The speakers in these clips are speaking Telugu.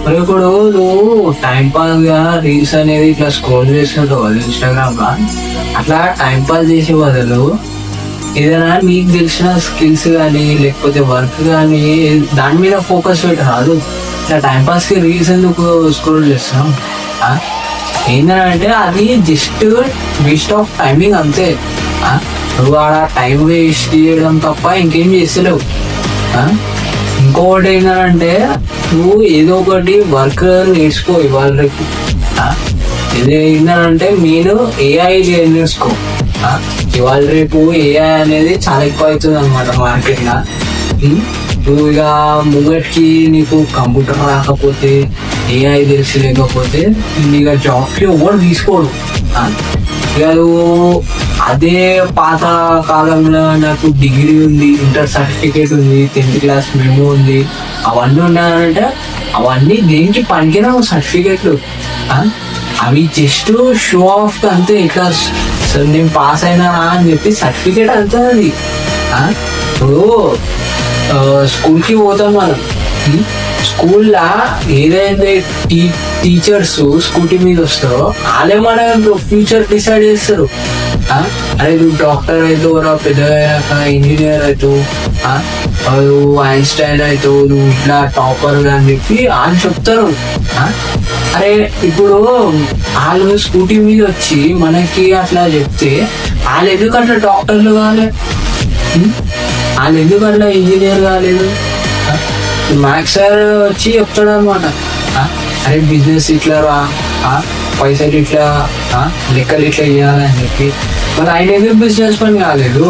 మరి ఇప్పుడు నువ్వు టైం పాస్ గా రీల్స్ అనేది ఇట్లా స్క్రోల్ చేసుకుంటావు కదా ఇన్స్టాగ్రామ్ లో, అట్లా టైం పాస్ చేసే బదులు ఏదైనా నీకు తెలిసిన స్కిల్స్ కానీ లేకపోతే వర్క్ కానీ దాని మీద ఫోకస్ పెట్టరాదు. ఇట్లా టైం పాస్ కి రీల్స్ ఎందుకు స్క్రోల్ చేస్తున్నాం? ఏంటంటే అది జస్ట్ వేస్ట్ ఆఫ్ టైమింగ్ అంతే. నువ్వు ఆడ టైం వేస్ట్ చేయడం తప్ప ఇంకేం చేస్తలేవు. ఇంకొకటి ఏంటంటే నువ్వు ఏదో ఒకటి వర్క్ నేర్చుకో. ఇవాళ రేపు ఇది ఏంటంటే మీరు ఏఐ నేర్చుకో. ఇవాళ రేపు ఏఐ అనేది చాలా ఎక్కువ అవుతుంది అనమాట మార్కెట్ లా. నువ్వు ఇక ముంగటికి నీకు కంప్యూటర్ రాకపోతే ఏఐ తెలిసి లేకపోతే ఇక జాబ్కి ఎవరు తీసుకోడు. ఇక నువ్వు అదే పాత కాలంలో నాకు డిగ్రీ ఉంది, ఇంటర్ సర్టిఫికేట్ ఉంది, 10th క్లాస్ మెమో ఉంది, అవన్నీ ఉన్నాయంటే అవన్నీ దేనికి పనికిరావు సర్టిఫికేట్లు. అవి జస్ట్ షో ఆఫ్ అంతే. ఇట్లా నేను పాస్ అయినా అని చెప్పి సర్టిఫికేట్ అంతే అది. ఇప్పుడు స్కూల్కి పోతాం మనం, స్కూల్లో ఏదైతే టీచర్స్ స్కూటీ మీద వస్తారో వాళ్ళే మన ఫ్యూచర్ డిసైడ్ చేస్తారు. అరే నువ్వు డాక్టర్ అవుతావురా, పెద్దగా ఇంజనీర్ అవుతావు, నువ్వు ఐన్స్టైన్ అవుతావు, నువ్వు ఇట్లా టాపర్ అని చెప్పి వాళ్ళు చెప్తారు. అరే ఇప్పుడు వాళ్ళు స్కూటీ మీద వచ్చి మనకి అట్లా చెప్తే వాళ్ళు ఎందుకు అట్లా డాక్టర్లు కావాలి, వాళ్ళు ఎందుకు అట్లా ఇంజనీర్ కాలేదు? మ్యాథ్స్ సార్ వచ్చి చెప్తాడు అనమాట, అరే బిజినెస్ ఇట్లా రా, పైసలు ఇట్లా, లెక్కలు ఇట్లా ఇవ్వాలని చెప్పి. మరి ఆయన ఎందుకు బిజినెస్ పని కాలేదు?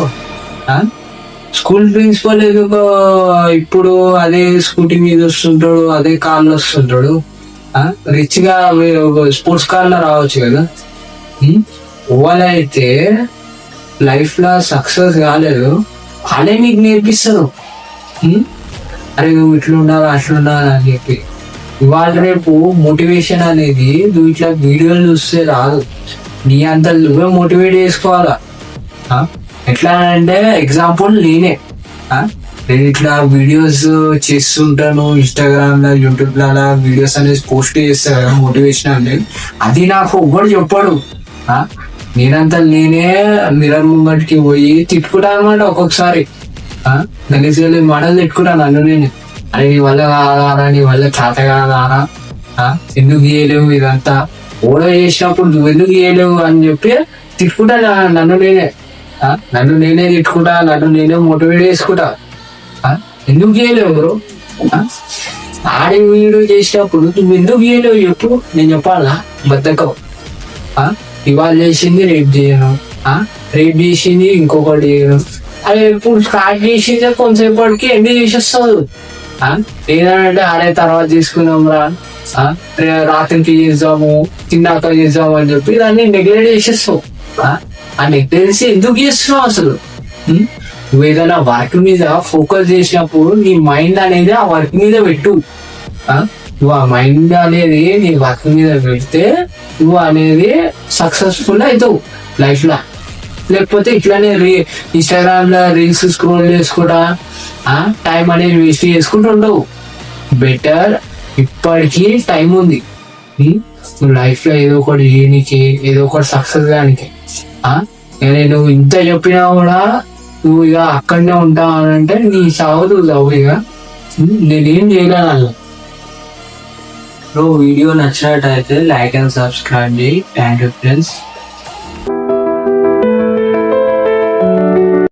స్కూల్ ప్రిన్సిపల్ ఎందుకు ఇప్పుడు అదే స్కూటీ మీద వస్తుంటాడు, అదే కార్లో వస్తుంటాడు? రిచ్ గా స్పోర్ట్స్ కార్లో రావచ్చు కదా. వాళ్ళైతే లైఫ్ లో సక్సెస్ కాలేదు, వాళ్ళే నీకు నేర్పిస్తారు. అరే నువ్వు ఇట్లా ఉండాలి అట్లా ఉండాలి అని చెప్పి. ఇవాళ రేపు మోటివేషన్ అనేది నువ్వు ఇట్లా వీడియోలు చూస్తే రాదు, నీ అంత నువ్వే మోటివేట్ చేసుకోవాలా. ఎట్లా అంటే ఎగ్జాంపుల్ నేను ఇట్లా వీడియోస్ చేస్తుంటాను, ఇన్స్టాగ్రామ్ లో యూట్యూబ్ లో వీడియోస్ అనేది పోస్ట్ చేస్తా కదా మోటివేషన్ అనేది. అది నాకు ఒక్కడు చెప్పాడు. నేనంతా నేనే మిర్రర్ ముంగటికి పోయి తిట్టుకుంటాను అనమాట. ఒక్కొక్కసారి గలీజులు మాటలు తిట్టుకుంటాను నన్ను నేను. అరే నీ వల్ల కాదా, నీ వల్ల చేత కాదా, ఎందుకు గీయలేవు, ఇదంతా ఓడో చేసినప్పుడు నువ్వు ఎందుకు గీయలేవు అని చెప్పి తిట్టుకుంటా నన్ను నేనే తిట్టుకుంటా, నన్ను నేనే మోటివేట్ చేసుకుంటా. ఎందుకు గీయలేవు బ్రో? ఆడి వీడియో చేసినప్పుడు నువ్వు ఎందుకు గీయలేవు చెప్పు, నేను చెప్పాలా? బద్దకం. ఇవాళ చేసింది రేపు చేయను, రేపు చేసింది ఇంకొకటి చేయను. అది ఇప్పుడు స్టార్ట్ చేసింది కొంతసేపటికి ఎండ్ చేసేస్తావు. ఏదంటే అరే తర్వాత తీసుకున్నాం రా, రాత్రికి చేద్దాము, తిన్నాక చేద్దాము అని చెప్పి దాన్ని నెగ్లెక్ట్ చేసేస్తావు. ఆ నెగ్లెక్ట్ ఎందుకు చేస్తున్నావు అసలు? నువ్వు ఏదైనా వర్క్ మీద ఫోకస్ చేసినప్పుడు నీ మైండ్ అనేది ఆ వర్క్ మీద పెట్టు. నువ్వు ఆ మైండ్ అనేది నీ వర్క్ మీద పెడితే నువ్వు అనేది సక్సెస్ఫుల్ అవుతావు లైఫ్ లో. లేకపోతే ఇట్లానే ఇన్స్టాగ్రామ్ లో రీల్స్ స్క్రోల్ చేసుకుంటా టైం అనేది వేస్ట్ చేసుకుంటూ ఉండవు. బెటర్ ఇప్పటికీ టైం ఉంది, నువ్వు లైఫ్ లో ఏదో ఒకటి చేయనికి, ఏదో ఒకటి సక్సెస్ కానికి. నేను ఇంత చెప్పినా కూడా నువ్వు ఇక అక్కడనే ఉంటావు అని అంటే నీ చావు చావు. ఇక నేనేం చేయలేను. వీడియో నచ్చినట్టయితే లైక్ అండ్ సబ్స్క్రైబ్ చేయి. Thank you friends.